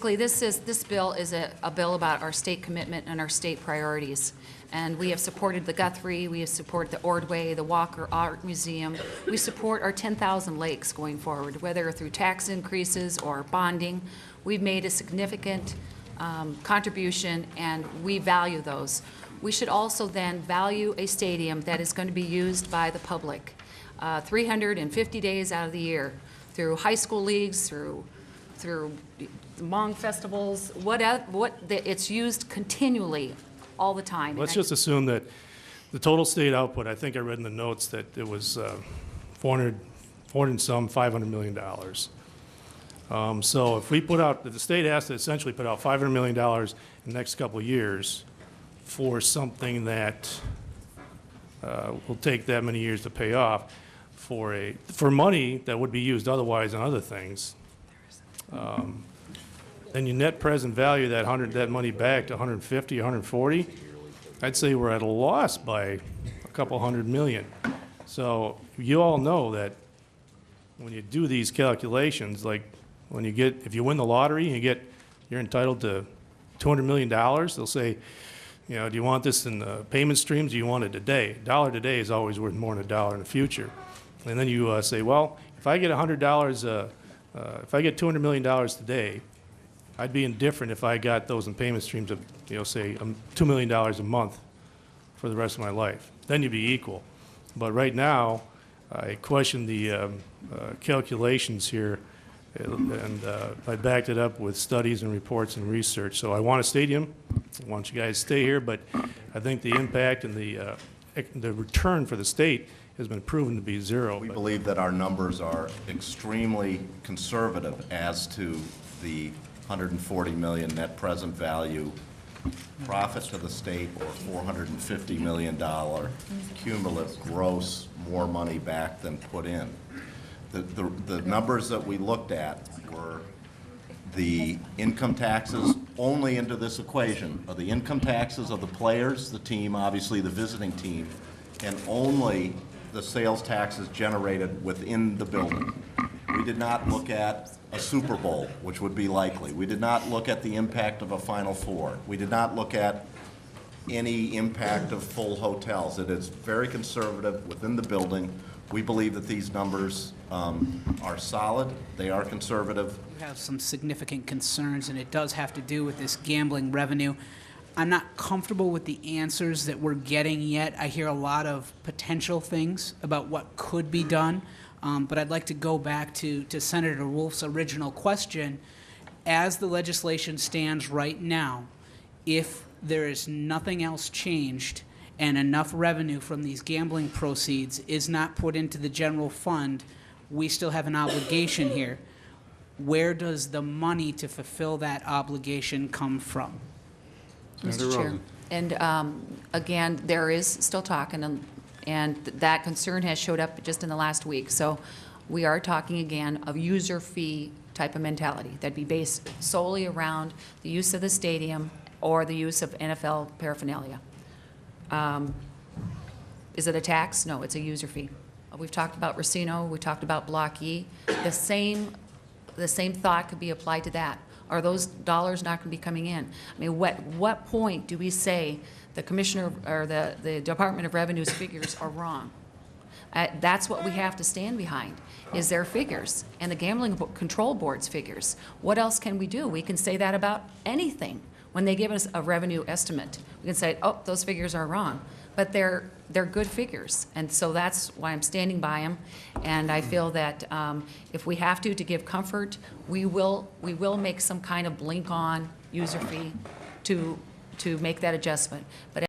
basically, this bill is a bill about our state commitment and our state priorities. And we have supported the Guthrie, we have supported the Ordway, the Walker Art Museum. We support our 10,000 lakes going forward, whether through tax increases or bonding. We've made a significant contribution, and we value those. We should also then value a stadium that is going to be used by the public 350 days out of the year, through high school leagues, through Hmong festivals, it's used continually all the time. Let's just assume that the total state output, I think I read in the notes that it was 400 and some, $500 million. So if we put out, the state has to essentially put out $500 million in the next couple of years for something that will take that many years to pay off, for money that would be used otherwise on other things. Then you net present value that money back to 150, 140. I'd say we're at a loss by a couple $100 million. So you all know that when you do these calculations, like when if you win the lottery and you're entitled to $200 million, they'll say, you know, do you want this in the payment streams? Do you want it today? A dollar today is always worth more than a dollar in the future. And then you say, well, if I get $100, if I get $200 million today, I'd be indifferent if I got those in payment streams of, you know, say $2 million a month for the rest of my life. Then you'd be equal. But right now, I question the calculations here, and I backed it up with studies and reports and research. So I want a stadium. I want you guys to stay here, but I think the impact and the return for the state has been proven to be zero. We believe that our numbers are extremely conservative as to the 140 million net present value profit to the state, or $450 million cumulative gross more money back than put in. The numbers that we looked at were the income taxes only into this equation are the income taxes of the players, the team, obviously the visiting team, and only the sales taxes generated within the building. We did not look at a Super Bowl, which would be likely. We did not look at the impact of a Final Four. We did not look at any impact of full hotels. It is very conservative within the building. We believe that these numbers are solid. They are conservative. You have some significant concerns, and it does have to do with this gambling revenue. I'm not comfortable with the answers that we're getting yet. I hear a lot of potential things about what could be done, but I'd like to go back to Senator Wolf's original question. As the legislation stands right now, if there is nothing else changed and enough revenue from these gambling proceeds is not put into the general fund, we still have an obligation here. Where does the money to fulfill that obligation come from? Mr. Chair, and again, there is still talk, and that concern has showed up just in the last week. So we are talking again of user fee type of mentality that'd be based solely around the use of the stadium or the use of NFL paraphernalia. Is it a tax? No, it's a user fee. We've talked about Racino, we talked about Block E. The same thought could be applied to that. Are those dollars not going to be coming in? I mean, what point do we say the Commissioner or the Department of Revenue's figures are wrong? That's what we have to stand behind, is their figures and the Gambling Control Board's figures. What else can we do? We can say that about anything. When they give us a revenue estimate, we can say, oh, those figures are wrong. But they're good figures, and so that's why I'm standing by them. And I feel that if we have to give comfort, we will make some kind of blink-on user fee to make that adjustment. But